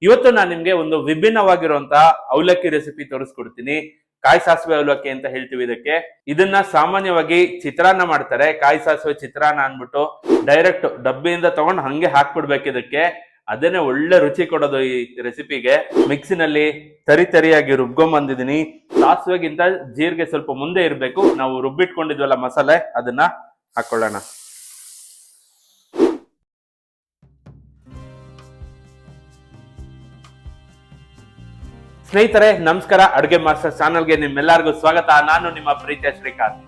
ಇವತ್ತು ನಾನು ನಿಮ್ಗೆ ಒಂದು ವಿಭಿನ್ನವಾಗಿರುವಂತಹ ಅವಲಕ್ಕಿ ರೆಸಿಪಿ ತೋರಿಸ್ಕೊಡ್ತೀನಿ. ಕಾಯಿ ಸಾಸಿವೆ ಅವಲಕ್ಕಿ ಅಂತ ಹೇಳ್ತೀವಿ ಇದಕ್ಕೆ. ಇದನ್ನ ಸಾಮಾನ್ಯವಾಗಿ ಚಿತ್ರಾನ್ನ ಮಾಡ್ತಾರೆ. ಕಾಯಿ ಸಾಸಿವೆ ಚಿತ್ರಾನ್ನ ಅನ್ಬಿಟ್ಟು ಡೈರೆಕ್ಟ್ ಡಬ್ಬಿಯಿಂದ ತಗೊಂಡು ಹಂಗೆ ಹಾಕ್ಬಿಡ್ಬೇಕು ಇದಕ್ಕೆ. ಅದೇನೆ ಒಳ್ಳೆ ರುಚಿ ಕೊಡೋದು ಈ ರೆಸಿಪಿಗೆ. ಮಿಕ್ಸಿನಲ್ಲಿ ತರಿಯಾಗಿ ರುಬ್ಕೊಂಡ್ ಬಂದಿದ್ದೀನಿ. ಸಾಸಿವೆಗಿಂತ ಜೀರಿಗೆ ಸ್ವಲ್ಪ ಮುಂದೆ ಇರಬೇಕು. ನಾವು ರುಬ್ಬಿಟ್ಕೊಂಡಿದ್ವಲ್ಲ ಮಸಾಲೆ, ಅದನ್ನ ಹಾಕೊಳ್ಳೋಣ. ಸ್ನೇಹಿತರೆ ನಮಸ್ಕಾರ. ಅಡುಗೆ ಮಾಸ್ಟರ್ ಚಾನಲ್ಗೆ ನಿಮ್ಮೆಲ್ಲರಿಗೂ ಸ್ವಾಗತ. ನಾನು ನಿಮ್ಮ ಪ್ರೀತಿಯ ಶ್ರೀಕಾಂತ್.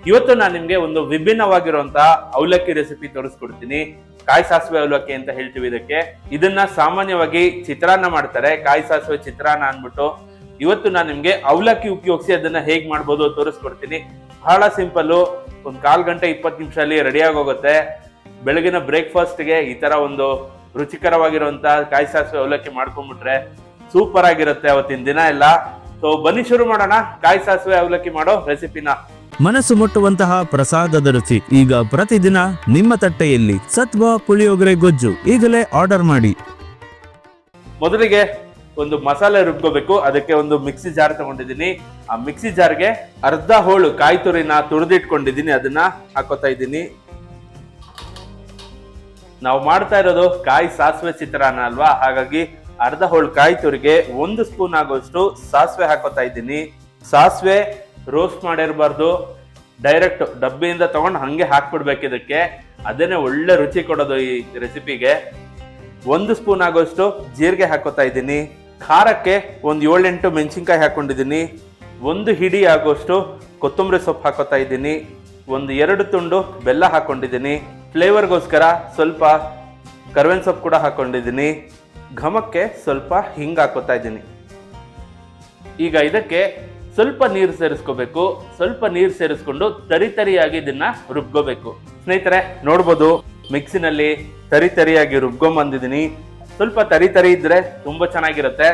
ಇವತ್ತು ನಾನು ನಿಮ್ಗೆ ಒಂದು ವಿಭಿನ್ನವಾಗಿರುವಂತಹ ಅವಲಕ್ಕಿ ರೆಸಿಪಿ ತೋರಿಸ್ಕೊಡ್ತೀನಿ. ಕಾಯಿ ಸಾಸಿವೆ ಅವಲಕ್ಕಿ ಅಂತ ಹೇಳ್ತೀವಿ ಇದಕ್ಕೆ. ಇದನ್ನ ಸಾಮಾನ್ಯವಾಗಿ ಚಿತ್ರಾನ್ನ ಮಾಡ್ತಾರೆ. ಕಾಯಿ ಸಾಸಿವೆ ಚಿತ್ರಾನ್ನ ಅನ್ಬಿಟ್ಟು. ಇವತ್ತು ನಾನು ನಿಮ್ಗೆ ಅವಲಕ್ಕಿ ಉಪಯೋಗಿಸಿ ಅದನ್ನ ಹೇಗ್ ಮಾಡ್ಬೋದು ತೋರಿಸ್ಕೊಡ್ತೀನಿ. ಬಹಳ ಸಿಂಪಲ್. ಒಂದ್ 1/4 ಗಂಟೆ 20 ನಿಮಿಷದಲ್ಲಿ ರೆಡಿ ಆಗೋಗುತ್ತೆ. ಬೆಳಗಿನ ಬ್ರೇಕ್ಫಾಸ್ಟ್ಗೆ ಈ ತರ ಒಂದು ರುಚಿಕರವಾಗಿರುವಂತಹ ಕಾಯಿ ಸಾಸಿವೆ ಅವಲಕ್ಕಿ ಮಾಡ್ಕೊಂಡ್ಬಿಟ್ರೆ ಸೂಪರ್ ಆಗಿರುತ್ತೆ ಅವತ್ತಿನ ದಿನ ಎಲ್ಲ. ಸೊ ಬನ್ನಿ ಶುರು ಮಾಡೋಣ ಕಾಯಿ ಸಾಸಿವೆ ಅವಲಕ್ಕಿ ಮಾಡೋ ರೆಸಿಪಿನ. ಮನಸ್ಸು ಮುಟ್ಟುವಂತಹ ಪ್ರಸಾದದ ರುಚಿ ಈಗ ಪ್ರತಿದಿನ ನಿಮ್ಮ ತಟ್ಟೆಯಲ್ಲಿ. ಸತ್ವ ಪುಳಿಯೋಗರೆ ಗೊಜ್ಜು ಈಗಲೇ ಆರ್ಡರ್ ಮಾಡಿ. ಮೊದಲಿಗೆ ಒಂದು ಮಸಾಲೆ ರುಬ್ಕೋಬೇಕು. ಅದಕ್ಕೆ ಒಂದು ಮಿಕ್ಸಿ ಜಾರ್ ತಗೊಂಡಿದ್ದೀನಿ. ಆ ಮಿಕ್ಸಿ ಜಾರ್ಗೆ ಅರ್ಧ ಹೋಳು ಕಾಯಿ ತುರಿನ ತುರಿದಿಟ್ಕೊಂಡಿದ್ದೀನಿ. ಅದನ್ನ ಹಾಕೋತಾ ಇದ್ದೀನಿ. ನಾವು ಮಾಡ್ತಾ ಇರೋದು ಕಾಯಿ ಸಾಸಿವೆ ಚಿತ್ರಾನ್ನ ಅಲ್ವಾ, ಹಾಗಾಗಿ ಅರ್ಧ ಹೋಳು ಕಾಯಿ ತುರಿಗೆ 1 ಸ್ಪೂನ್ ಆಗೋಷ್ಟು ಸಾಸಿವೆ ಹಾಕೋತಾ ಇದ್ದೀನಿ. ಸಾಸಿವೆ ರೋಸ್ಟ್ ಮಾಡಿರಬಾರ್ದು, ಡೈರೆಕ್ಟ್ ಡಬ್ಬಿಯಿಂದ ತಗೊಂಡು ಹಂಗೆ ಹಾಕ್ಬಿಡ್ಬೇಕು ಇದಕ್ಕೆ. ಅದೇನೆ ಒಳ್ಳೆ ರುಚಿ ಕೊಡೋದು ಈ ರೆಸಿಪಿಗೆ. 1 ಸ್ಪೂನ್ ಆಗೋಷ್ಟು ಜೀರಿಗೆ ಹಾಕೋತಾ ಇದ್ದೀನಿ. ಖಾರಕ್ಕೆ ಒಂದು 7-8 ಮೆಣಸಿನ್ಕಾಯಿ ಹಾಕೊಂಡಿದ್ದೀನಿ. 1 ಹಿಡಿ ಆಗೋಷ್ಟು ಕೊತ್ತಂಬರಿ ಸೊಪ್ಪು ಹಾಕೋತಾ ಇದ್ದೀನಿ. 1-2 ತುಂಡು ಬೆಲ್ಲ ಹಾಕೊಂಡಿದ್ದೀನಿ. ಫ್ಲೇವರ್ಗೋಸ್ಕರ ಸ್ವಲ್ಪ ಕರ್ಬೇವಿನ ಸೊಪ್ಪು ಕೂಡ ಹಾಕೊಂಡಿದ್ದೀನಿ. ಘಮಕ್ಕೆ ಸ್ವಲ್ಪ ಹಿಂಗ್ ಹಾಕೋತಾ ಇದ್ದೀನಿ. ಈಗ ಇದಕ್ಕೆ ಸ್ವಲ್ಪ ನೀರು ಸೇರಿಸ್ಕೋಬೇಕು. ಸ್ವಲ್ಪ ನೀರು ಸೇರಿಸ್ಕೊಂಡು ತರಿಯಾಗಿ ಇದನ್ನ ರುಬ್ಕೋಬೇಕು. ಸ್ನೇಹಿತರೆ ನೋಡ್ಬೋದು, ಮಿಕ್ಸಿನಲ್ಲಿ ತರಿಯಾಗಿ ರುಬ್ಕೊಂಡ್ ಬಂದಿದ್ದೀನಿ. ಸ್ವಲ್ಪ ತರಿ ಇದ್ರೆ ತುಂಬಾ ಚೆನ್ನಾಗಿರುತ್ತೆ.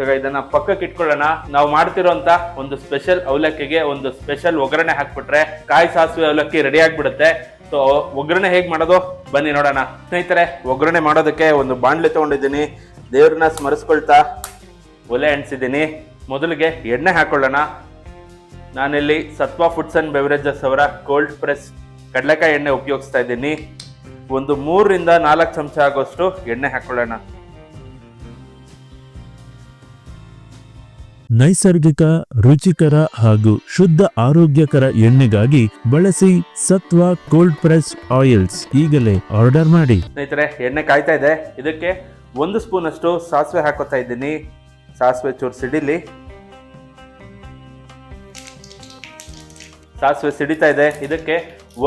ಈಗ ಇದನ್ನ ಪಕ್ಕಕ್ಕೆ ಇಟ್ಕೊಳ್ಳೋಣ. ನಾವು ಮಾಡ್ತಿರೋಂತ ಒಂದು ಸ್ಪೆಷಲ್ ಅವಲಕ್ಕಿಗೆ ಒಂದು ಸ್ಪೆಷಲ್ ಒಗ್ಗರಣೆ ಹಾಕ್ಬಿಟ್ರೆ ಕಾಯಿ ಸಾಸಿವೆ ಅವಲಕ್ಕಿ ರೆಡಿ ಆಗ್ಬಿಡುತ್ತೆ. ಸೊ ಒಗ್ಗರಣೆ ಹೇಗ್ ಮಾಡೋದು ಬನ್ನಿ ನೋಡೋಣ. ಸ್ನೇಹಿತರೆ ಒಗ್ಗರಣೆ ಮಾಡೋದಕ್ಕೆ ಒಂದು ಬಾಣಲೆ ತಗೊಂಡಿದ್ದೀನಿ. ದೇವ್ರನ್ನ ಸ್ಮರಿಸ್ಕೊಳ್ತಾ ಒಲೆ ಅಂಟಿಸಿದ್ದೀನಿ. ಮೊದಲಿಗೆ ಎಣ್ಣೆ ಹಾಕೊಳ್ಳೋಣ. ನಾನಿಲ್ಲಿ ಸತ್ವ ಫುಡ್ಸ್ ಅಂಡ್ ಬೆವರೇಜಸ್ ಅವರ ಕೋಲ್ಡ್ ಪ್ರೆಸ್ ಕಡಲೆಕಾಯಿ ಎಣ್ಣೆ ಉಪಯೋಗಿಸ್ತಾ ಇದ್ದೀನಿ. ಒಂದು 3-4 ಚಮಚ ಆಗೋಷ್ಟು ಎಣ್ಣೆ ಹಾಕೊಳ್ಳೋಣ. ನೈಸರ್ಗಿಕ, ರುಚಿಕರ ಹಾಗೂ ಶುದ್ಧ ಆರೋಗ್ಯಕರ ಎಣ್ಣೆಗಾಗಿ ಬಳಸಿ ಸತ್ವ ಕೋಲ್ಡ್ ಪ್ರೆಸ್ ಆಯಿಲ್ಸ್. ಈಗಲೇ ಆರ್ಡರ್ ಮಾಡಿ. ಸ್ನೇಹಿತರೆ ಎಣ್ಣೆ ಕಾಯ್ತಾ ಇದೆ. ಇದಕ್ಕೆ 1 ಸ್ಪೂನ್ ಅಷ್ಟು ಸಾಸಿವೆ ಹಾಕೋತಾ ಇದ್ದೀನಿ. ಸಾಸಿವೆ ಚೂರು ಸಿಡಿಲಿ. ಸಾಸಿವೆ ಸಿಡಿತಾ ಇದೆ. ಇದಕ್ಕೆ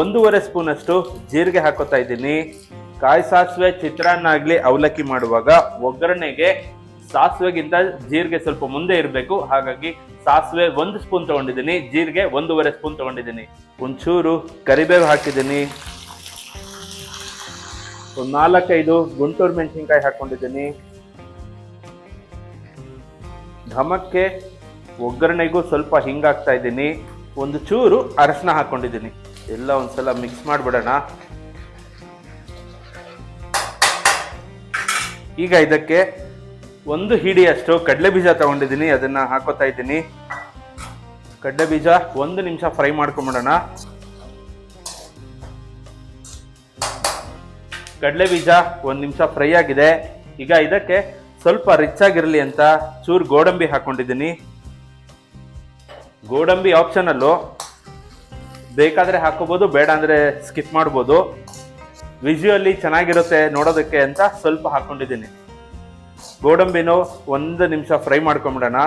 1.5 ಸ್ಪೂನ್ ಅಷ್ಟು ಜೀರಿಗೆ ಹಾಕೋತಾ ಇದ್ದೀನಿ. ಕಾಯಿ ಸಾಸಿವೆ ಚಿತ್ರಾನ್ನ ಆಗ್ಲಿ ಅವಲಕ್ಕಿ ಮಾಡುವಾಗ ಒಗ್ಗರಣೆಗೆ ಸಾಸಿವೆಗಿಂತ ಜೀರಿಗೆ ಸ್ವಲ್ಪ ಮುಂದೆ ಇರಬೇಕು. ಹಾಗಾಗಿ ಸಾಸಿವೆ 1 ಸ್ಪೂನ್ ತಗೊಂಡಿದ್ದೀನಿ. ಜೀರಿಗೆ 1.5 ಸ್ಪೂನ್ ತಗೊಂಡಿದ್ದೀನಿ. ಒಂಚೂರು ಕರಿಬೇವು ಹಾಕಿದ್ದೀನಿ. ಒಂದು 4-5 ಗುಂಟೂರು ಮೆಣಸಿನ್ಕಾಯಿ ಹಾಕೊಂಡಿದ್ದೀನಿ. ಘಮಕ್ಕೆ ಒಗ್ಗರಣೆಗೂ ಸ್ವಲ್ಪ ಹಿಂಗಾಗ್ತಾ ಇದ್ದೀನಿ. ಒಂದು ಚೂರು ಅರಶಿನ ಹಾಕೊಂಡಿದ್ದೀನಿ. ಎಲ್ಲ ಒಂದ್ಸಲ ಮಿಕ್ಸ್ ಮಾಡಿಬಿಡೋಣ. ಈಗ ಇದಕ್ಕೆ 1 ಹಿಡಿಯಷ್ಟು ಕಡಲೆ ಬೀಜ ತಗೊಂಡಿದ್ದೀನಿ. ಅದನ್ನ ಹಾಕೋತಾ ಇದ್ದೀನಿ. ಕಡಲೆ ಬೀಜ 1 ನಿಮಿಷ ಫ್ರೈ ಮಾಡ್ಕೊಂಬಿಡೋಣ. ಕಡಲೆ ಬೀಜ 1 ನಿಮಿಷ ಫ್ರೈ ಆಗಿದೆ. ಈಗ ಇದಕ್ಕೆ ಸ್ವಲ್ಪ ರಿಚ್ ಆಗಿರಲಿ ಅಂತ ಚೂರು ಗೋಡಂಬಿ ಹಾಕೊಂಡಿದ್ದೀನಿ. ಗೋಡಂಬಿ ಆಪ್ಷನಲ್ಲು, ಬೇಕಾದ್ರೆ ಹಾಕೋಬಹುದು, ಬೇಡ ಅಂದ್ರೆ ಸ್ಕಿಪ್ ಮಾಡ್ಬೋದು. ವಿಜುವಲಿ ಚೆನ್ನಾಗಿರುತ್ತೆ ನೋಡೋದಕ್ಕೆ ಅಂತ ಸ್ವಲ್ಪ ಹಾಕೊಂಡಿದ್ದೀನಿ. ಗೋಡಂಬಿನೂ 1 ನಿಮಿಷ ಫ್ರೈ ಮಾಡ್ಕೊಂಬಿಡೋಣ.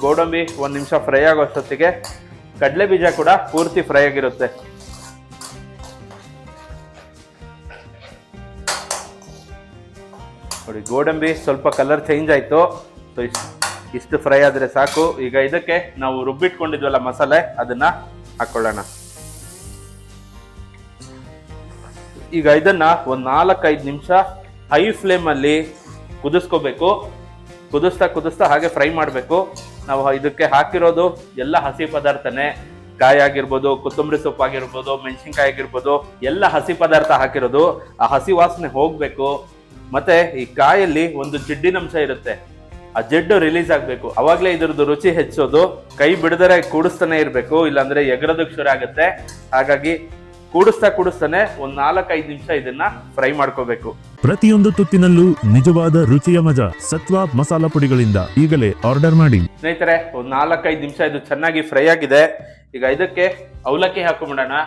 ಗೋಡಂಬಿ 1 ನಿಮಿಷ ಫ್ರೈ ಆಗೋ ಅಷ್ಟೊತ್ತಿಗೆ ಕಡಲೆ ಬೀಜ ಕೂಡ ಪೂರ್ತಿ ಫ್ರೈ ಆಗಿರುತ್ತೆ. ನೋಡಿ, ಗೋಡಂಬಿ ಸ್ವಲ್ಪ ಕಲರ್ ಚೇಂಜ್ ಆಯ್ತು. ಸೊ ಇಷ್ಟು ಫ್ರೈ ಆದ್ರೆ ಸಾಕು. ಈಗ ಇದಕ್ಕೆ ನಾವು ರುಬ್ಬಿಟ್ಕೊಂಡಿದ್ವಲ್ಲ ಮಸಾಲೆ, ಅದನ್ನ ಹಾಕೊಳ್ಳೋಣ. ಈಗ ಇದನ್ನ ಒಂದು 4-5 ನಿಮಿಷ ಹೈ ಫ್ಲೇಮ್ ಅಲ್ಲಿ ಕುದಿಸ್ಕೋಬೇಕು. ಕುದಿಸ್ತಾ ಹಾಗೆ ಫ್ರೈ ಮಾಡಬೇಕು. ನಾವು ಇದಕ್ಕೆ ಹಾಕಿರೋದು ಎಲ್ಲ ಹಸಿ ಪದಾರ್ಥನೇ. ಕಾಯಿ ಆಗಿರ್ಬೋದು, ಕೊತ್ತಂಬರಿ ಸೊಪ್ಪು ಆಗಿರ್ಬೋದು, ಮೆಣಸಿನ್ಕಾಯಿ ಆಗಿರ್ಬೋದು, ಎಲ್ಲ ಹಸಿ ಪದಾರ್ಥ ಹಾಕಿರೋದು. ಆ ಹಸಿ ವಾಸನೆ ಹೋಗ್ಬೇಕು. ಮತ್ತೆ ಈ ಕಾಯಲ್ಲಿ ಒಂದು ಜಿಡ್ಡಿನಂಶ ಇರುತ್ತೆ, ಆ ಜಿಡ್ಡು ರಿಲೀಸ್ ಆಗ್ಬೇಕು, ಅವಾಗ್ಲೇ ಇದ್ರದ್ದು ರುಚಿ ಹೆಚ್ಚೋದು. ಕೈ ಬಿಡದರೆ ಕೂಡಿಸ್ತಾನೆ ಇರ್ಬೇಕು, ಇಲ್ಲಾಂದ್ರೆ ಎಗರೋದಕ್ಕೆ ಶುರು ಆಗುತ್ತೆ. ಹಾಗಾಗಿ ಕೂಡಿಸ್ತಾನೆ ಒಂದ್ 4-5 ನಿಮಿಷ ಇದನ್ನ ಫ್ರೈ ಮಾಡ್ಕೋಬೇಕು. ಪ್ರತಿಯೊಂದು ತುತ್ತಿನಲ್ಲೂ ನಿಜವಾದ ರುಚಿಯ ಮಜಾ ಸತ್ವ ಮಸಾಲಾ ಪುಡಿಗಳಿಂದ ಈಗಲೇ ಆರ್ಡರ್ ಮಾಡಿ. ಸ್ನೇಹಿತರೆ, ಒಂದ್ 4-5 ನಿಮಿಷ ಇದು ಚೆನ್ನಾಗಿ ಫ್ರೈ ಆಗಿದೆ. ಈಗ ಇದಕ್ಕೆ ಅವಲಕ್ಕಿ ಹಾಕೊಂಡ್ಬಿಡೋಣ.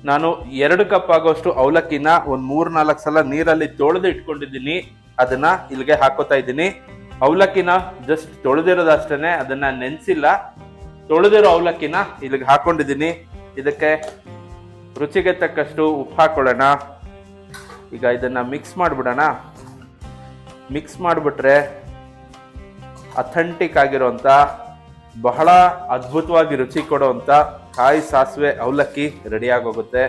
ನಾನು 2 ಕಪ್ ಆಗೋಷ್ಟು ಅವಲಕ್ಕಿನ ಒಂದ್ 3-4 ಸಲ ನೀರಲ್ಲಿ ತೊಳೆದು ಇಟ್ಕೊಂಡಿದ್ದೀನಿ. ಅದನ್ನ ಇಲ್ಲಿಗೆ ಹಾಕೋತಾ ಇದ್ದೀನಿ. ಅವಲಕ್ಕಿನ ಜಸ್ಟ್ ತೊಳೆದಿರೋದಷ್ಟೇನೆ, ಅದನ್ನ ನೆನ್ಸಿಲ್ಲ. ತೊಳೆದಿರೋ ಅವಲಕ್ಕಿನ ಇಲ್ಲಿಗೆ ಹಾಕೊಂಡಿದ್ದೀನಿ. ಇದಕ್ಕೆ ರುಚಿಗೆ ತಕ್ಕಷ್ಟು ಉಪ್ಪು ಹಾಕೊಳ್ಳೋಣ. ಈಗ ಇದನ್ನ ಮಿಕ್ಸ್ ಮಾಡ್ಬಿಡೋಣ. ಮಿಕ್ಸ್ ಮಾಡಿಬಿಟ್ರೆ ಅಥೆಂಟಿಕ್ ಆಗಿರೋಂಥ ಬಹಳ ಅದ್ಭುತವಾಗಿ ರುಚಿ ಕೊಡುವಂಥ ಕಾಯಿ ಸಾಸಿವೆ ಅವಲಕ್ಕಿ ರೆಡಿ ಆಗೋಗುತ್ತೆ.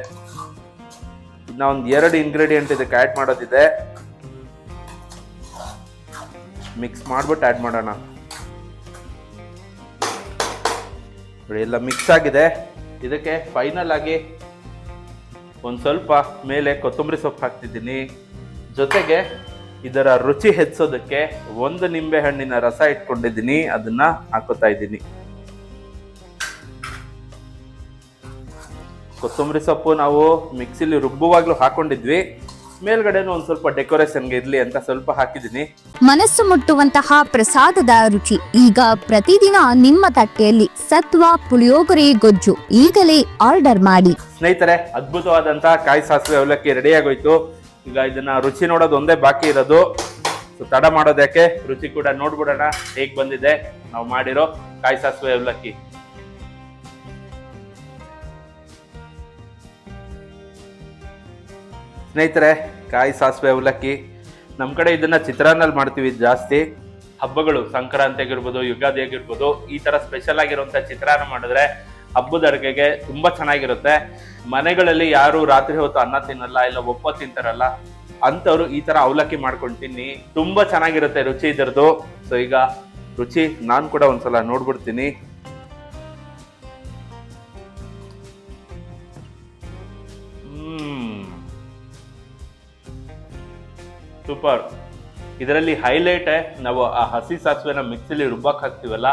ಇನ್ನ ಒಂದು 2 ಇಂಗ್ರೀಡಿಯೆಂಟ್ ಇದಕ್ಕೆ ಆ್ಯಡ್ ಮಾಡೋದಿದೆ. ಮಿಕ್ಸ್ ಮಾಡ್ಬಿಟ್ಟು ಆ್ಯಡ್ ಮಾಡೋಣ. ಎಲ್ಲ ಮಿಕ್ಸ್ ಆಗಿದೆ. ಇದಕ್ಕೆ ಫೈನಲ್ ಆಗಿ ಒಂದು ಸ್ವಲ್ಪ ಮೇಲೆ ಕೊತ್ತಂಬರಿ ಸೊಪ್ಪು ಹಾಕ್ತಿದ್ದೀನಿ. ಜೊತೆಗೆ ಇದರ ರುಚಿ ಹೆಚ್ಚೋದಕ್ಕೆ 1 ನಿಂಬೆ ಹಣ್ಣಿನ ರಸ ಇಟ್ಕೊಂಡಿದ್ದೀನಿ, ಅದನ್ನ ಹಾಕೋತಾ ಇದ್ದೀನಿ. ಕೊತ್ತಂಬರಿ ಸೊಪ್ಪು ನಾವು ಮಿಕ್ಸಿಲಿ ರುಬ್ಬುವಾಗ್ಲೂ ಹಾಕೊಂಡಿದ್ವಿ. ಮೇಲ್ಗಡೆನೂ ಒಂದ್ ಸ್ವಲ್ಪ ಡೆಕೋರೇಷನ್ಗೆ ಇರ್ಲಿ ಅಂತ ಸ್ವಲ್ಪ ಹಾಕಿದ್ದೀನಿ. ಮನಸ್ಸು ಮುಟ್ಟುವಂತಹ ಪ್ರಸಾದದ ರುಚಿ ಈಗ ಪ್ರತಿದಿನ ನಿಮ್ಮ ತಟ್ಟೆಯಲ್ಲಿ. ಸತ್ವ ಪುಳಿಯೋಗರೆ ಗೊಜ್ಜು ಈಗಲೇ ಆರ್ಡರ್ ಮಾಡಿ. ಸ್ನೇಹಿತರೆ, ಅದ್ಭುತವಾದಂತ ಕಾಯಿ ಸಾಸಿವೆ ಅವಲಕ್ಕಿ ರೆಡಿ ಆಗೋಯ್ತು. ಈಗ ಇದನ್ನ ರುಚಿ ನೋಡೋದು ಒಂದೇ ಬಾಕಿ ಇರೋದು. ತಡ ಮಾಡೋದಕ್ಕೆ ರುಚಿ ಕೂಡ ನೋಡ್ಬಿಡೋಣ ಹೇಗ್ ಬಂದಿದೆ ನಾವು ಮಾಡಿರೋ ಕಾಯಿ ಸಾಸಿವೆ ಅವಲಕ್ಕಿ. ಸ್ನೇಹಿತರೆ, ಕಾಯಿ ಸಾಸಿವೆ ಅವಲಕ್ಕಿ ನಮ್ಮ ಕಡೆ ಇದನ್ನ ಚಿತ್ರಾನ್ನಲ್ಲಿ ಮಾಡ್ತೀವಿ ಜಾಸ್ತಿ. ಹಬ್ಬಗಳು, ಸಂಕ್ರಾಂತಿ ಆಗಿರ್ಬೋದು, ಯುಗಾದಿ ಆಗಿರ್ಬೋದು, ಈ ತರ ಸ್ಪೆಷಲ್ ಆಗಿರುವಂತ ಚಿತ್ರಾನ್ನ ಮಾಡಿದ್ರೆ ಹಬ್ಬದ ಅಡುಗೆಗೆ ತುಂಬಾ ಚೆನ್ನಾಗಿರುತ್ತೆ. ಮನೆಗಳಲ್ಲಿ ಯಾರು ರಾತ್ರಿ ಹೊತ್ತು ಅನ್ನ ತಿನ್ನಲ್ಲ, ಇಲ್ಲ ಒಪ್ಪತ್ತು ತಿಂತಾರಲ್ಲ, ಅಂತವ್ರು ಈ ತರ ಅವಲಕ್ಕಿ ಮಾಡ್ಕೊಂಡು ತಿನ್ನಿ, ತುಂಬಾ ಚೆನ್ನಾಗಿರುತ್ತೆ ರುಚಿ ಇದರದು. ಸೊ ಈಗ ರುಚಿ ನಾನು ಕೂಡ ಒಂದ್ಸಲ ನೋಡ್ಬಿಡ್ತೀನಿ. ಸೂಪರ್. ಇದರಲ್ಲಿ ಹೈಲೈಟ್ ನಾವು ಆ ಹಸಿ ಸಾಸಿವೆನ ಮಿಕ್ಸಿಲಿ ರುಬ್ಬಕ್ ಹಾಕ್ತಿವಲ್ಲ,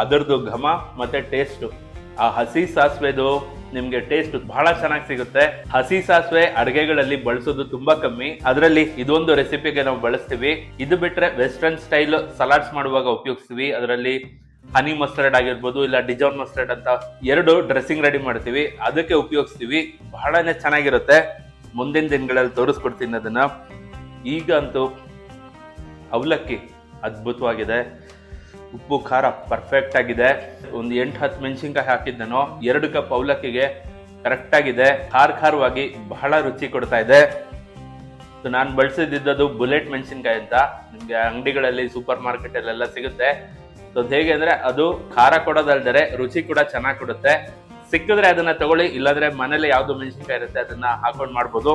ಅದರದ್ದು ಘಮ ಮತ್ತೆ ಟೇಸ್ಟ್. ಆ ಹಸಿ ಸಾಸಿವೆದು ನಿಮ್ಗೆ ಟೇಸ್ಟ್ ಬಹಳ ಚೆನ್ನಾಗಿ ಸಿಗುತ್ತೆ. ಹಸಿ ಸಾಸಿವೆ ಅಡುಗೆಗಳಲ್ಲಿ ಬಳಸೋದು ತುಂಬಾ ಕಮ್ಮಿ, ಅದರಲ್ಲಿ ಇದೊಂದು ರೆಸಿಪಿಗೆ ನಾವು ಬಳಸ್ತೀವಿ. ಇದು ಬಿಟ್ರೆ ವೆಸ್ಟರ್ನ್ ಸ್ಟೈಲ್ ಸಲಾಡ್ಸ್ ಮಾಡುವಾಗ ಉಪಯೋಗಿಸ್ತೀವಿ. ಅದರಲ್ಲಿ ಹನಿ ಮಸ್ಟರ್ಡ್ ಆಗಿರ್ಬೋದು, ಇಲ್ಲ ಡಿಜಾನ್ ಮಸ್ಟರ್ಡ್ ಅಂತ 2 ಡ್ರೆಸ್ಸಿಂಗ್ ರೆಡಿ ಮಾಡ್ತೀವಿ, ಅದಕ್ಕೆ ಉಪಯೋಗಿಸ್ತೀವಿ. ಬಹಳನೇ ಚೆನ್ನಾಗಿರುತ್ತೆ. ಮುಂದಿನ ದಿನಗಳಲ್ಲಿ ತೋರಿಸ್ಕೊಡ್ತೀನಿ ಅದನ್ನ. ಈಗ ಅಂತೂ ಅವಲಕ್ಕಿ ಅದ್ಭುತವಾಗಿದೆ. ಉಪ್ಪು ಖಾರ ಪರ್ಫೆಕ್ಟ್ ಆಗಿದೆ. ಒಂದು 8-10 ಮೆಣಸಿನ್ಕಾಯಿ ಹಾಕಿದ್ದನೋ 2 ಕಪ್ ಅವಲಕ್ಕಿಗೆ ಕರೆಕ್ಟ್ ಆಗಿದೆ. ಖಾರವಾಗಿ ಬಹಳ ರುಚಿ ಕೊಡ್ತಾ ಇದೆ. ನಾನು ಬಳಸಿದ್ದು ಬುಲೆಟ್ ಮೆಣಸಿನ್ಕಾಯಿ ಅಂತ, ನಿಮ್ಗೆ ಅಂಗಡಿಗಳಲ್ಲಿ ಸೂಪರ್ ಮಾರ್ಕೆಟ್ ಅಲ್ಲೆಲ್ಲ ಸಿಗುತ್ತೆ. ಸೊ ಹೇಗೆ ಅಂದ್ರೆ ಅದು ಖಾರ ಕೊಡೋದಲ್ದರೆ ರುಚಿ ಕೂಡ ಚೆನ್ನಾಗಿ ಕೊಡುತ್ತೆ. ಸಿಕ್ಕಿದ್ರೆ ಅದನ್ನ ತಗೊಳ್ಳಿ, ಇಲ್ಲಾಂದ್ರೆ ಮನೇಲಿ ಯಾವ್ದು ಮೆಣಸಿನ್ಕಾಯಿ ಇರುತ್ತೆ ಅದನ್ನ ಹಾಕೊಂಡು ಮಾಡ್ಬೋದು.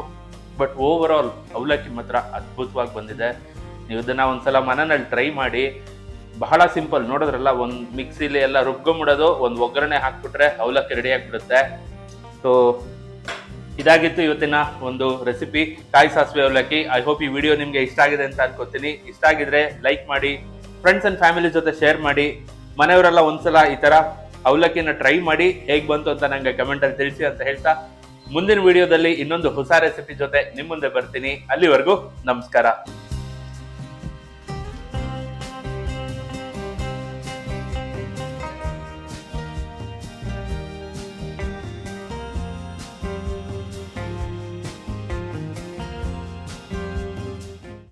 ಬಟ್ ಓವರ್ ಆಲ್ ಅವಲಕ್ಕಿ ಮಾತ್ರ ಅದ್ಭುತವಾಗಿ ಬಂದಿದೆ. ನೀವು ಇದನ್ನ ಒಂದ್ಸಲ ಮನೆಯಲ್ಲಿ ಟ್ರೈ ಮಾಡಿ. ಬಹಳ ಸಿಂಪಲ್, ನೋಡಿದ್ರಲ್ಲ, ಒಂದು ಮಿಕ್ಸಿಲಿ ಎಲ್ಲ ರುಬ್ಕೊಂಬಿಡೋದು, ಒಂದು ಒಗ್ಗರಣೆ ಹಾಕ್ಬಿಟ್ರೆ ಅವಲಕ್ಕಿ ರೆಡಿ ಆಗಿಬಿಡುತ್ತೆ. ಸೊ ಇದಾಗಿತ್ತು ಇವತ್ತಿನ ಒಂದು ರೆಸಿಪಿ, ಕಾಯಿ ಸಾಸಿವೆ ಅವಲಕ್ಕಿ. ಐ ಹೋಪ್ ಈ ವಿಡಿಯೋ ನಿಮ್ಗೆ ಇಷ್ಟ ಆಗಿದೆ ಅಂತ ಅನ್ಕೋತೀನಿ. ಇಷ್ಟ ಆಗಿದ್ರೆ ಲೈಕ್ ಮಾಡಿ, ಫ್ರೆಂಡ್ಸ್ ಅಂಡ್ ಫ್ಯಾಮಿಲಿ ಜೊತೆ ಶೇರ್ ಮಾಡಿ. ಮನೆಯವರೆಲ್ಲ ಒಂದ್ಸಲ ಈ ತರ ಅವಲಕ್ಕಿನ ಟ್ರೈ ಮಾಡಿ ಹೇಗ್ ಬಂತು ಅಂತ ನಂಗೆ ಕಮೆಂಟ್ ಅಲ್ಲಿ ತಿಳಿಸಿ ಅಂತ ಹೇಳ್ತಾ, ಮುಂದಿನ ವಿಡಿಯೋದಲ್ಲಿ ಇನ್ನೊಂದು ಹೊಸ ರೆಸಿಪಿ ಜೊತೆ ನಿಮ್ ಮುಂದೆ ಬರ್ತೀನಿ. ಅಲ್ಲಿವರೆಗೂ ನಮಸ್ಕಾರ.